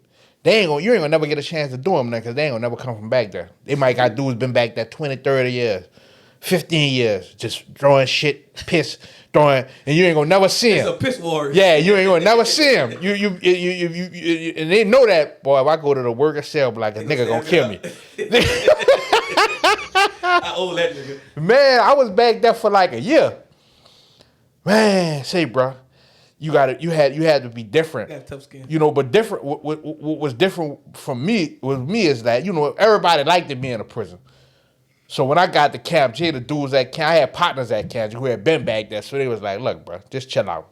you ain't gonna never get a chance to do them there because they ain't gonna never come from back there. They might got dudes been back there 20, 30 years, 15 years, just throwing shit, piss, and you ain't gonna never see him. It's a piss war. Yeah, you ain't gonna never see him. You and they know that, boy, if I go to the worker cell, like a nigga gonna kill me. I owe that nigga. Man, I was back there for like a year. Man, say, bro, you had to be different. You got tough skin. You know, but different. What was different from me is that everybody liked me in a prison. So when I got to Camp J, the dudes at Camp, I had partners at Camp J who had been back there, so they was like, "Look, bro, just chill out.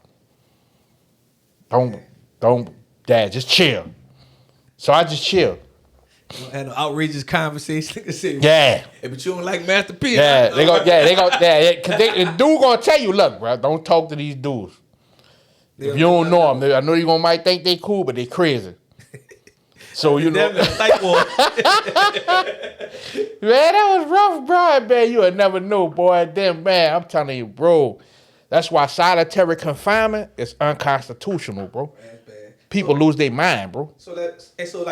Don't, Dad, just chill." So I just chilled. Had an outrageous conversation. Yeah. Hey, but you don't like Master P. Yeah, they go. Cause the dude gonna tell you, look, bro, don't talk to these dudes. If you don't know them, I know you might think they cool, but they crazy. So you know. Man, that was rough, bro. Man, you would never know, boy. Then, man, I'm telling you, bro. That's why solitary confinement is unconstitutional, bro. People lose their mind, bro. So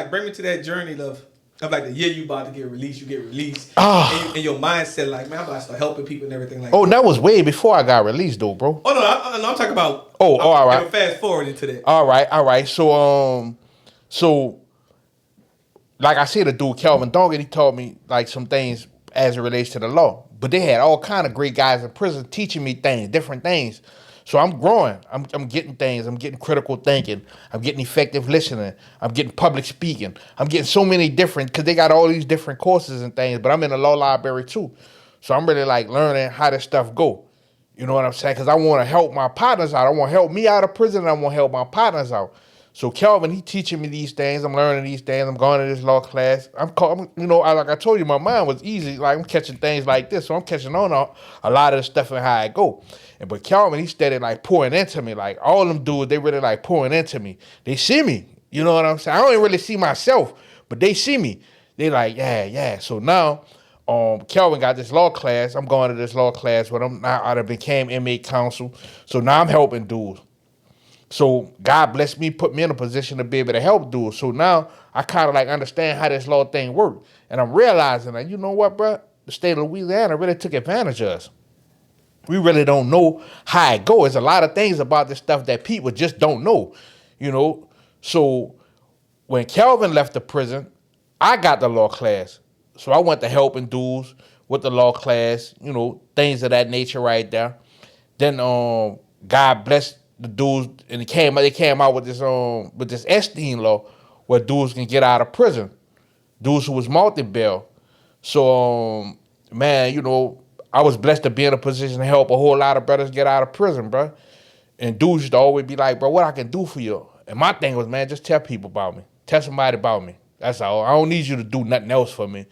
bring me to that journey of like the year you about to get released, you get released, and your mindset like, man, I'm about to start helping people and everything like that. Oh, that was way before I got released, though, bro. Oh no, I'm talking about. All right. Fast forward into that. All right. So, like I said, the dude Kelvin Doggett, he taught me like some things as it relates to the law. But they had all kind of great guys in prison teaching me things, different things. So I'm growing. I'm getting things. I'm getting critical thinking. I'm getting effective listening. I'm getting public speaking. I'm getting so many different, because they got all these different courses and things, but I'm in the law library too. So I'm really like learning how this stuff go. You know what I'm saying? Because I want to help my partners out. I want to help me out of prison, and I want to help my partners out. So Kelvin, he teaching me these things. I'm learning these things. I'm going to this law class. Like I told you, my mind was easy. Like I'm catching things like this, so I'm catching on a lot of the stuff and how I go. But Kelvin, he started like pouring into me. Like all them dudes, they really like pouring into me. They see me. You know what I'm saying? I don't even really see myself, but they see me. They like, yeah. So now, Kelvin got this law class. I'm going to this law class with him. Now I became inmate counsel. So now I'm helping dudes. So God blessed me, put me in a position to be able to help dudes. So now I kind of like understand how this law thing works. And I'm realizing that, you know what, bro? The state of Louisiana really took advantage of us. We really don't know how it goes. There's a lot of things about this stuff that people just don't know, you know. So when Kelvin left the prison, I got the law class. So I went to helping dudes with the law class, you know, things of that nature right there. Then God blessed the dudes, and they came out with this Epstein law where dudes can get out of prison, dudes who was multi-bail. So man, you know, I was blessed to be in a position to help a whole lot of brothers get out of prison, bro. And dudes used to always be like, bro, what I can do for you? And my thing was, man, just tell people about me. Tell somebody about me. That's all. I don't need you to do nothing else for me,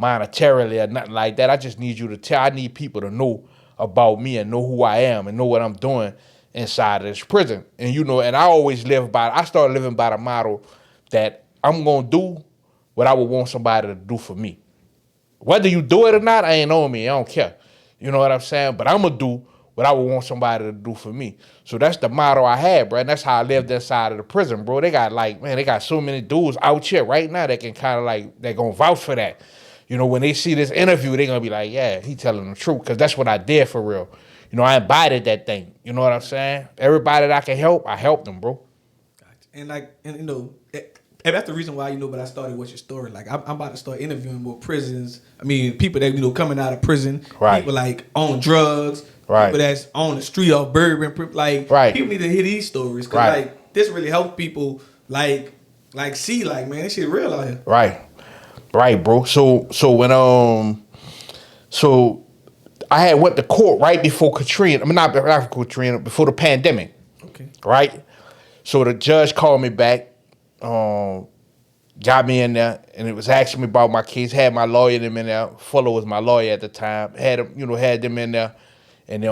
monetarily or nothing like that. I just need you to tell. I need people to know about me and know who I am and know what I'm doing inside of this prison. And you know, and I started living by the motto that I'm gonna do what I would want somebody to do for me. Whether you do it or not, I ain't on me. I don't care. You know what I'm saying? But I'm gonna do what I would want somebody to do for me. So that's the motto I had, bro. And that's how I lived inside of the prison, bro. They got so many dudes out here right now that can kind of like, they're gonna vouch for that. You know, when they see this interview, they're gonna be like, yeah, he telling the truth. Cause that's what I did for real. You know, I embodied that thing. You know what I'm saying? Everybody that I can help, I help them, bro. And you know, and that's the reason why, you know, but I started with your story. Like, I'm about to start interviewing more prisons. I mean, people that, you know, coming out of prison. Right. People like on drugs. Right. People that's on the street off bourbon. Like, right. People need to hear these stories. Cause right. like, this really helps people like see, like, man, this shit real out here. Right. Right, bro. So when so I had went to court right before Katrina. I mean, not before Katrina, before the pandemic. Okay. Right. So the judge called me back, got me in there, and it was asking me about my case. Had my lawyer them in there. Fuller was my lawyer at the time. Had them in there, and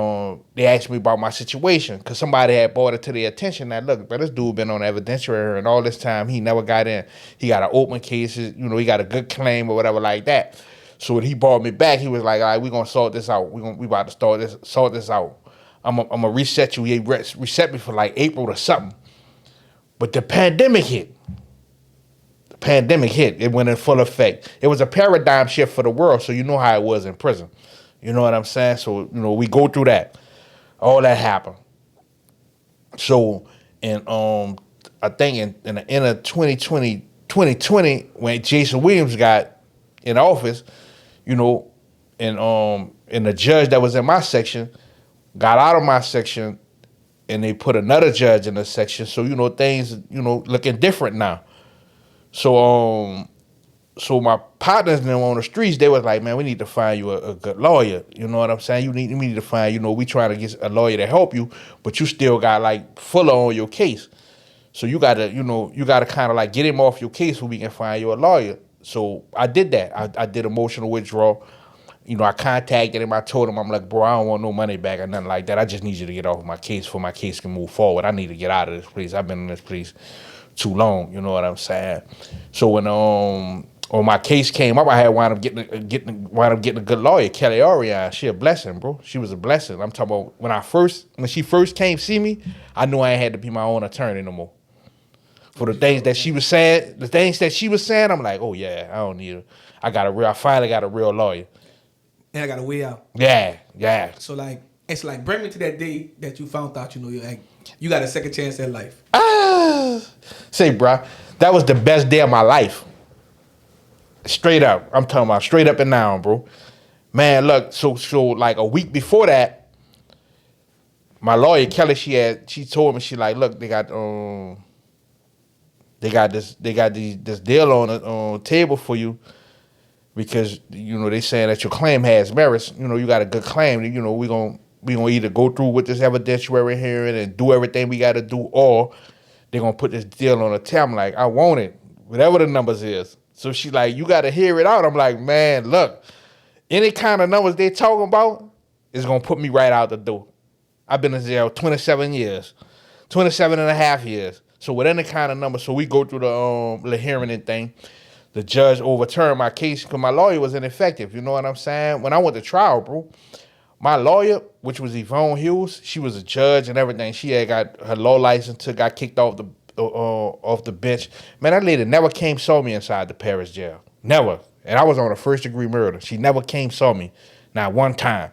they asked me about my situation because somebody had brought it to their attention that, look, bro, this dude been on evidentiary and all this time he never got in. He got an open case, you know, he got a good claim or whatever like that. So when he brought me back, he was like, all right, we're gonna sort this out. We about to sort this out. I'm gonna reset you. He reset me for like April or something. But the pandemic hit. It went in full effect. It was a paradigm shift for the world, so you know how it was in prison. You know what I'm saying? So, you know, we go through that. All that happened. So, I think in the end of 2020, when Jason Williams got in office, you know, and the judge that was in my section got out of my section, and they put another judge in the section. So, you know, things, you know, looking different now. So my partners on the streets, they was like, man, we need to find you a good lawyer. You know what I'm saying? We need to find, you know, we trying to get a lawyer to help you, but you still got like Fuller on your case. So you gotta kind of like get him off your case so we can find you a lawyer. So I did that. I did emotional withdrawal. You know, I contacted him. I told him, I'm like, bro, I don't want no money back or nothing like that. I just need you to get off my case so my case can move forward. I need to get out of this place. I've been in this place too long. You know what I'm saying? So when my case came up, I had wound up getting a good lawyer, Kelly Orion. She a blessing, bro. She was a blessing. I'm talking about when she first came see me, I knew I ain't had to be my own attorney no more. For the things that she was saying, I'm like, oh yeah, I don't need her. I finally got a real lawyer. And I got a way out. Yeah. So like, it's like, bring me to that day that you found out, you know, you got a second chance at life. Say, bro, that was the best day of my life. Straight up. I'm talking about straight up and down, bro. Man, look, so like a week before that, my lawyer, Kelly, she told me, she like, look, they got this deal on the table for you because, you know, they saying that your claim has merits. You know, you got a good claim. You know, we gonna either go through with this evidentiary hearing and do everything we got to do, or they gonna put this deal on the table. I'm like, I want it, whatever the numbers is. So she like, you got to hear it out. I'm like, man, look, any kind of numbers they talking about is gonna put me right out the door. I've been in jail 27 years, 27 and a half years. So with any kind of number, so we go through the hearing and thing. The judge overturned my case because my lawyer was ineffective. You know what I'm saying? When I went to trial, bro, my lawyer, which was Yvonne Hughes, she was a judge and everything. She had got her law license, got kicked off the bench. Man, that lady never came saw me inside the Paris jail. Never. And I was on a first-degree murder. She never came saw me, not one time.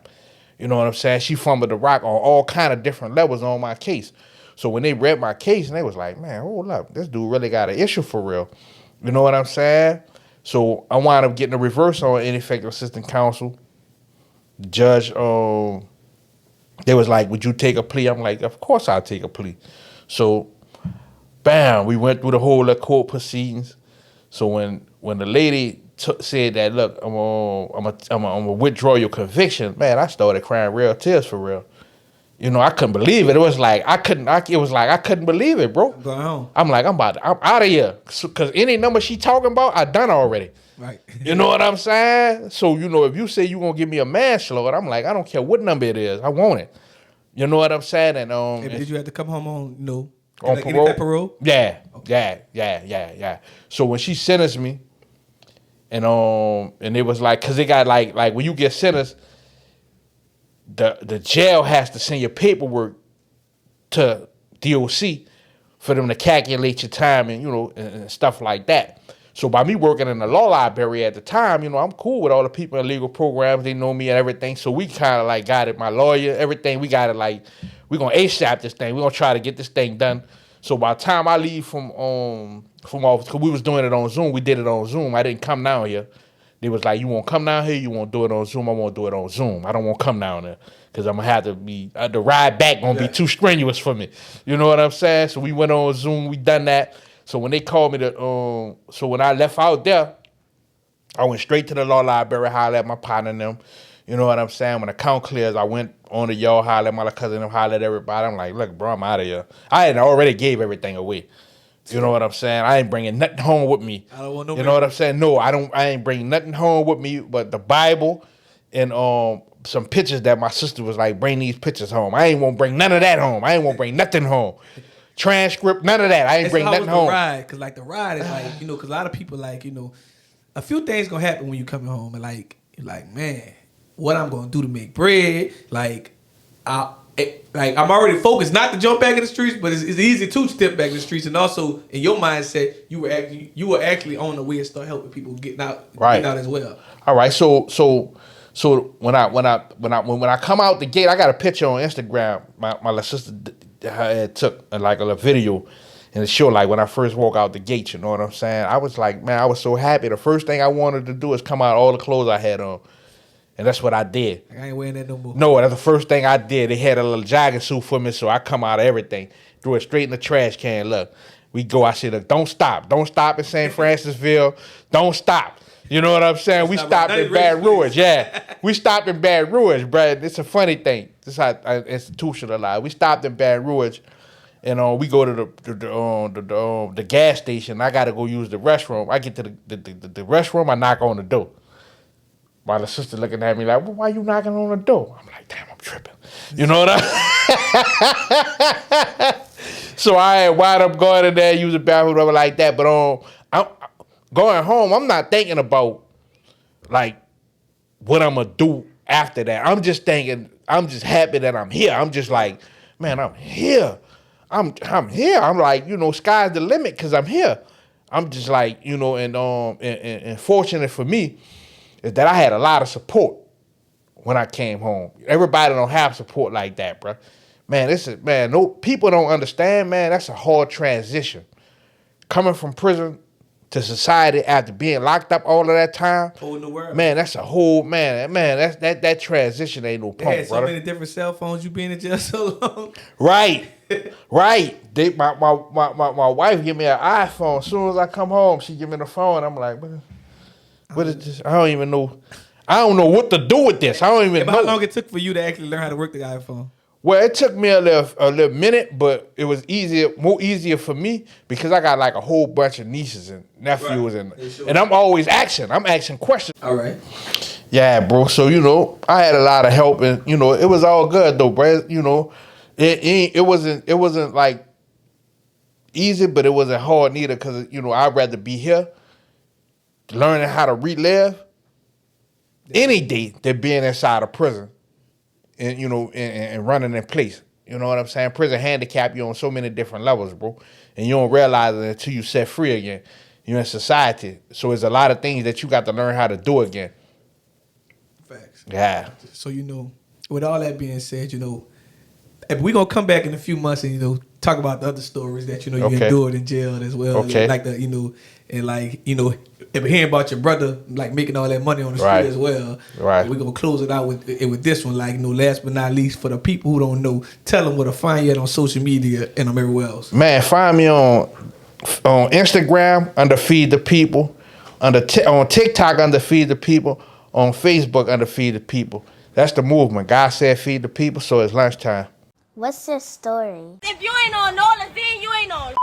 You know what I'm saying? She fumbled the rock on all kind of different levels on my case. So when they read my case, and they was like, man, hold up, this dude really got an issue for real. You know what I'm saying? So I wound up getting a reverse on ineffective assistant counsel. The judge, they was like, would you take a plea? I'm like, of course I'll take a plea. So, bam, we went through the whole court proceedings. So when the lady said that, look, I'm gonna withdraw your conviction, man, I started crying real tears for real. You know, I couldn't believe it. It was like I couldn't believe it, bro. Going home. I'm like, I'm out of here. Cause any number she talking about, I done already. Right. You know what I'm saying? So, you know, if you say you gonna give me a manslaughter, I'm like, I don't care what number it is. I want it. You know what I'm saying? And Hey, did you have to come home on on like parole? any type of parole? Yeah. Okay. Yeah. So when she sentenced me, and it was like, cause it got like when you get sentenced, the jail has to send your paperwork to DOC for them to calculate your time and, you know, and stuff like that. So by me working in the law library at the time, you know, I'm cool with all the people in legal programs. They know me and everything. So we kind of like got it, my lawyer, everything. We got it like, we're going to ASAP this thing. We're going to try to get this thing done. So by the time I leave from office, because we was doing it on Zoom, we did it on Zoom. I didn't come down here. They was like, you want to come down here? You want to do it on Zoom? I want to do it on Zoom. I don't want to come down there because I'm going to have to be, the ride back going to be too strenuous for me. You know what I'm saying? So we went on Zoom. We done that. So when they called me so when I left out there, I went straight to the law library, hollered at my partner and them. You know what I'm saying? When the count clears, I went on the yard, hollered at my cousin and hollered at everybody. I'm like, look, bro, I'm out of here. I had already gave everything away. You know what I'm saying? I ain't bringing nothing home with me. I don't want no. You know what I'm saying? No, I ain't bringing nothing home with me but the Bible and some pictures that my sister was like, bring these pictures home. I ain't want to bring none of that home. I ain't want to bring nothing home. Transcript, none of that. I ain't bring nothing home. Because like the ride is like, you know, because a lot of people like, you know, a few things gonna happen when you coming home and like you're like, man, what I'm gonna do to make bread? Like, I'm already focused not to jump back in the streets, but it's easy to step back in the streets. And also in your mindset, you were actually on the way to start helping people getting out as well. All right, so when I come out the gate, I got a picture on Instagram. My little sister had took like a video, and it showed like when I first walk out the gate. You know what I'm saying? I was like, man, I was so happy. The first thing I wanted to do is come out all the clothes I had on. And that's what I did. I ain't wearing that no more. No, that's the first thing I did. They had a little jogging suit for me, so I come out of everything. Threw it straight in the trash can. Look, we go. I said, look, don't stop. Don't stop in St. Francisville. Don't stop. You know what I'm saying? We stopped in Baton Rouge. Yeah. We stopped in Baton Rouge, bro. It's a funny thing. This is how institutionalized. We stopped in Baton Rouge, and we go to the gas station. I got to go use the restroom. I get to the restroom. I knock on the door. My little sister looking at me like, well, why you knocking on the door? I'm like, damn, I'm tripping. You know what So I wind up going in there, use the bathroom, whatever like that. But I'm going home, I'm not thinking about like what I'm gonna do after that. I'm just thinking, I'm just happy that I'm here. I'm just like, man, I'm here. I'm here. I'm like, you know, sky's the limit because I'm here. I'm just like, you know, and fortunate for me is that I had a lot of support when I came home. Everybody don't have support like that, bro. Man, no people don't understand, man. That's a hard transition. Coming from prison to society after being locked up all of that time. Whole new world. Man, that's a whole that transition ain't no punk, brother. So brother. many different cell phones. You been in jail so long. Right. My wife give me an iPhone. As soon as I come home, she give me the phone. I'm like, what is this? I don't even know I don't know what to do with this. I don't even But know. how long it took for you to actually learn how to work the iPhone? Well, it took me a little minute, but it was more easier for me because I got like a whole bunch of nieces and nephews, and I'm always asking. I'm asking questions. All right. Yeah, bro. So I had a lot of help, and it was all good though, bro. It wasn't like easy, but it wasn't hard neither because I'd rather be here learning how to relive any day than being inside a prison. And and running in place. You know what I'm saying? Prison handicap you on so many different levels, bro. And you don't realize it until you set free again. You're in society. So there's a lot of things that you got to learn how to do again. Facts. Yeah. So with all that being said, if we're gonna come back in a few months and talk about the other stories that you Okay. endured in jail as well. Okay. Like if hearing about your brother like making all that money on the street Right. as well. Right. We're gonna close it out with this one. Like last but not least, for the people who don't know, tell them where to find you at on social media and everywhere else. Man, find me on Instagram under Feed the People, on TikTok under Feed the People, on Facebook under Feed the People. That's the movement. God said feed the people, so it's lunchtime. What's your story? If you ain't on Nolazine, you ain't on